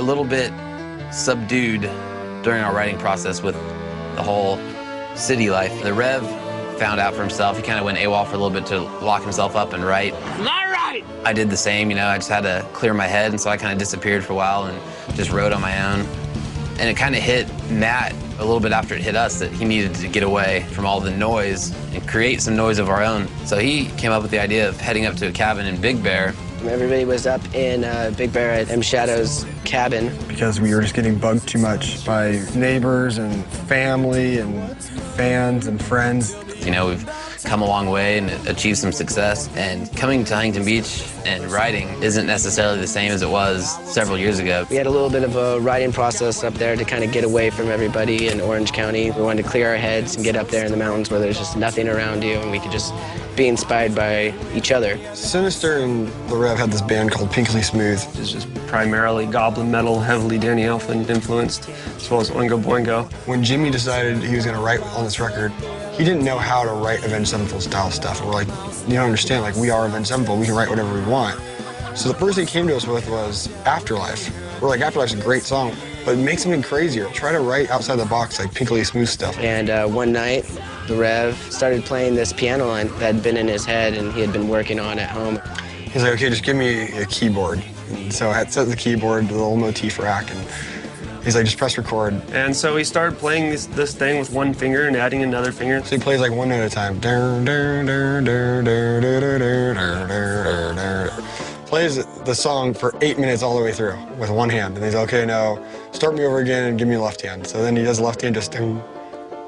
little bit subdued during our writing process with the whole city life. The Rev found out for himself. He kind of went AWOL for a little bit to lock himself up and write. Not right! I did the same, you know, I just had to clear my head, and so I kind of disappeared for a while and just wrote on my own. And it kind of hit Matt a little bit after it hit us that he needed to get away from all the noise and create some noise of our own. So he came up with the idea of heading up to a cabin in Big Bear. Everybody was up in Big Bear at M. Shadow's cabin. Because we were just getting bugged too much by neighbors and family and fans and friends. You know, we've come a long way and achieved some success. And coming to Huntington Beach and writing isn't necessarily the same as it was several years ago. We had a little bit of a writing process up there to kind of get away from everybody in Orange County. We wanted to clear our heads and get up there in the mountains where there's just nothing around you and we could just be inspired by each other. Sinister and the Rev had this band called Pinkly Smooth. It's just primarily goblin metal, heavily Danny Elfman influenced, as well as Oingo Boingo. When Jimmy decided he was going to write on this record, he didn't know how to write Avenged Sevenfold style stuff. We're like, you don't understand, like, we are Avenged Sevenfold, we can write whatever we want. So the first thing he came to us with was Afterlife. We're like, Afterlife's a great song, but make something crazier. Try to write outside the box, like Pinkly Smooth stuff. And one night, the Rev started playing this piano line that had been in his head and he had been working on at home. He's like, okay, just give me a keyboard. And so I set the keyboard, the little motif rack, and he's like, just press record. And so he started playing this thing with one finger and adding another finger. So he plays like one note at a time. Plays the song for 8 minutes all the way through with one hand. And he's like, okay, now start me over again and give me a left hand. So then he does left hand, just ding,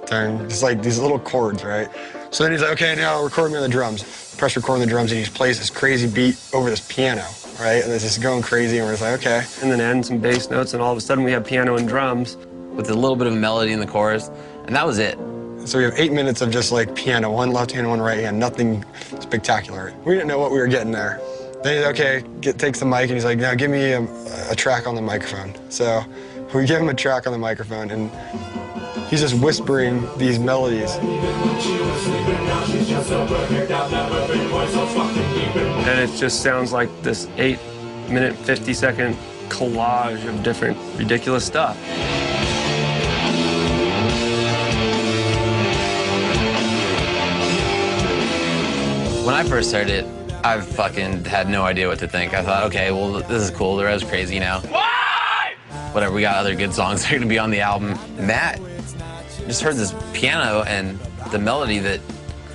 ding, just like these little chords, right? So then he's like, okay, now record me on the drums. Press record on the drums, and he plays this crazy beat over this piano, right? And it's just going crazy, and we're just like, okay. And then adding some bass notes, and all of a sudden we have piano and drums. With a little bit of melody in the chorus, and that was it. So we have 8 minutes of just like piano, one left hand, one right hand, nothing spectacular. We didn't know what we were getting there. Then he's okay, takes the mic, and he's like, now give me a track on the microphone. So we give him a track on the microphone, and he's just whispering these melodies. And it just sounds like this 8-minute, 50-second collage of different ridiculous stuff. When I first heard it, I fucking had no idea what to think. I thought, okay, well, this is cool. The Rev's crazy now. Why? Whatever, we got other good songs that are gonna be on the album. Matt just heard this piano and the melody that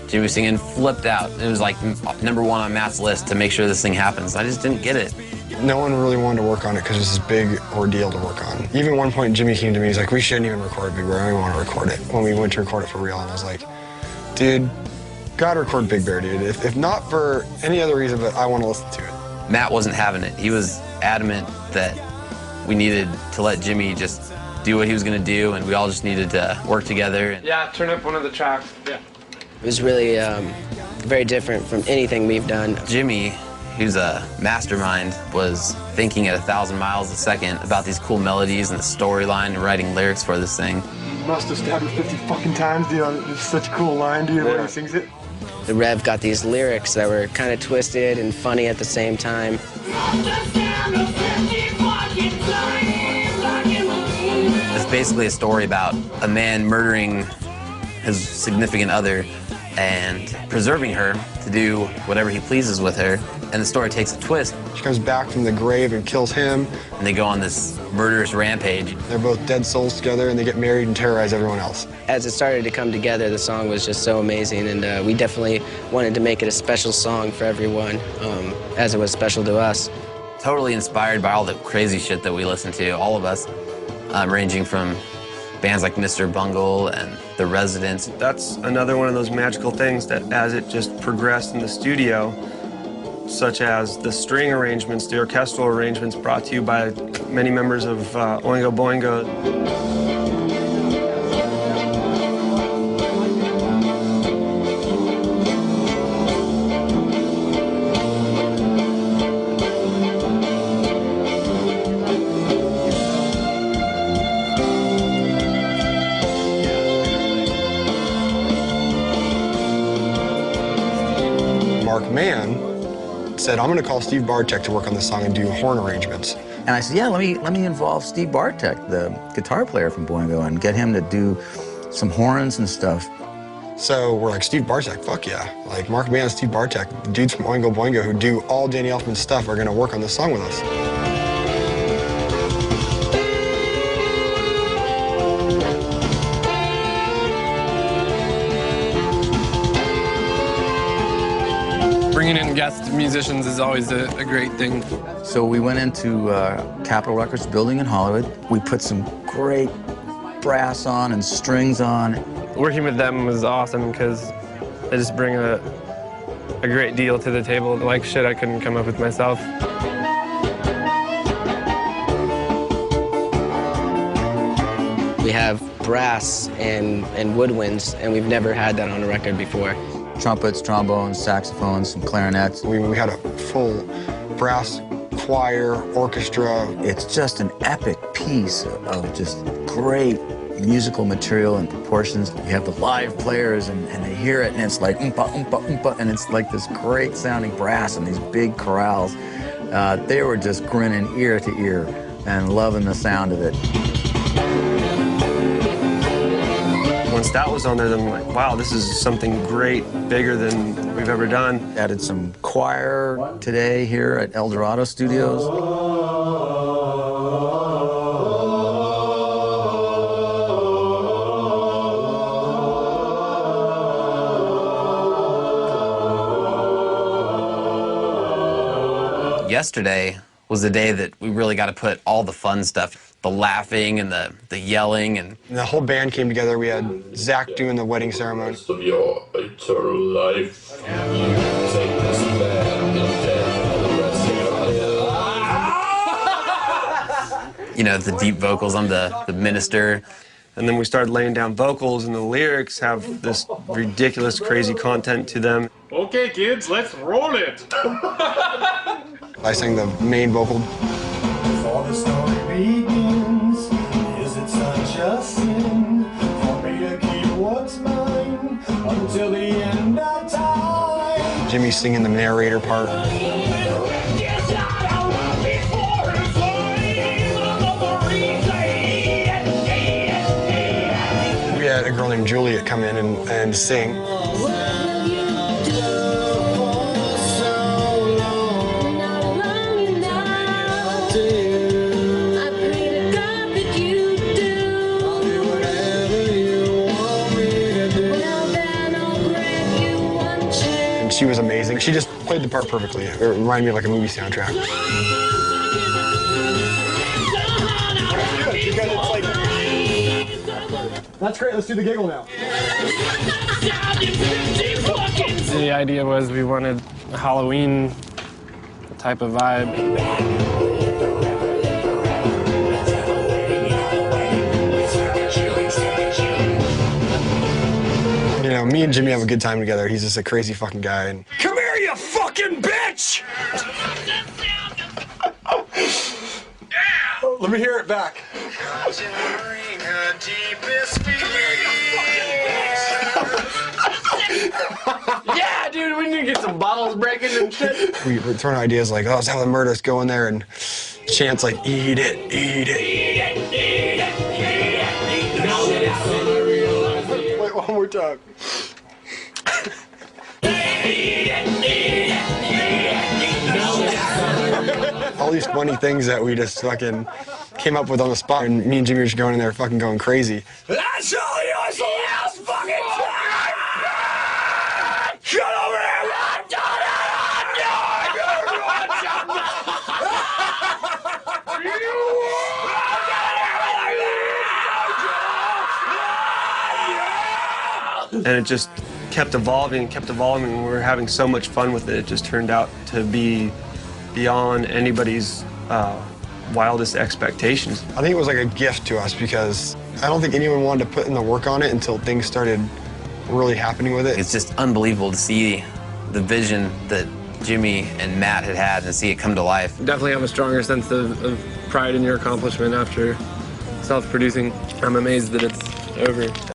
Jimmy was singing flipped out. It was like #1 on Matt's list to make sure this thing happens. I just didn't get it. No one really wanted to work on it because it's this big ordeal to work on. Even one point, Jimmy came to me, he's like, we shouldn't even record Big Bear, I don't even want to record it. When we went to record it for real, and I was like, dude, gotta record Big Bear, dude. If not for any other reason, but I want to listen to it. Matt wasn't having it. He was adamant that we needed to let Jimmy just do what he was gonna do, and we all just needed to work together. Yeah, turn up one of the tracks. Yeah. It was really very different from anything we've done. Jimmy, who's a mastermind, was thinking at 1,000 miles a second about these cool melodies and the storyline and writing lyrics for this thing. You must have stabbed her 50 fucking times, dude. It's such a cool line, dude, when he sings it. The Rev got these lyrics that were kind of twisted and funny at the same time. It's basically a story about a man murdering his significant other and preserving her to do whatever he pleases with her. And the story takes a twist. She comes back from the grave and kills him. And they go on this murderous rampage. They're both dead souls together, and they get married and terrorize everyone else. As it started to come together, the song was just so amazing, and we definitely wanted to make it a special song for everyone, as it was special to us. Totally inspired by all the crazy shit that we listen to, all of us, ranging from bands like Mr. Bungle and The Residents. That's another one of those magical things that as it just progressed in the studio, such as the string arrangements, the orchestral arrangements brought to you by many members of Oingo Boingo. Mark Mann said, I'm going to call Steve Bartek to work on this song and do horn arrangements. And I said, yeah, let me involve Steve Bartek, the guitar player from Boingo, and get him to do some horns and stuff. So we're like, Steve Bartek, fuck yeah. Like, Mark Mann and Steve Bartek, the dudes from Oingo Boingo who do all Danny Elfman's stuff, are gonna work on this song with us. Bringing in guest musicians is always a great thing. So we went into Capitol Records building in Hollywood. We put some great brass on and strings on. Working with them was awesome because they just bring a great deal to the table, like shit I couldn't come up with myself. We have brass and woodwinds, and we've never had that on a record before. Trumpets, trombones, saxophones, some clarinets. We had a full brass choir, orchestra. It's just an epic piece of just great musical material and proportions. You have the live players, and they hear it, and it's like oompa, oompa, oompa, and it's like this great sounding brass and these big chorales. They were just grinning ear to ear and loving the sound of it. Once that was on there, then I'm like, wow, this is something great, bigger than we've ever done. Added some choir today here at El Dorado Studios. Yesterday was the day that we really got to put all the fun stuff, the laughing and the yelling and The whole band came together. We had Zach doing the wedding ceremony. Rest of your eternal life. Take this band and death for the rest of your life. you know, the deep vocals. I'm the minister. And then we started laying down vocals, and the lyrics have this ridiculous, crazy content to them. Okay, kids, let's roll it. I sang the main vocal. Before the story begins, is it such a sin for me to keep what's mine until the end of time? Jimmy's singing the narrator part. We had a girl named Juliet come in and sing. She was amazing. She just played the part perfectly. It reminded me of like a movie soundtrack. That's great. Let's do the giggle now. The idea was we wanted a Halloween type of vibe. You know, me and Jimmy have a good time together. He's just a crazy fucking guy. And come here, you fucking bitch! Let me hear it back. Yeah, dude, we need to get some bottles breaking and shit. We were throwing ideas like, oh, let's have the murders go in there and chants like, eat it, eat it. Eat it, eat it, eat it, eat it. Wait, one more time. All these funny things that we just fucking came up with on the spot, and me and Jimmy were just going in there fucking going crazy. That's all yours last fucking time! Shut over here! And it just kept evolving, and we were having so much fun with it. It just turned out to be beyond anybody's wildest expectations. I think it was like a gift to us because I don't think anyone wanted to put in the work on it until things started really happening with it. It's just unbelievable to see the vision that Jimmy and Matt had and see it come to life. Definitely have a stronger sense of pride in your accomplishment after self-producing. I'm amazed that it's over.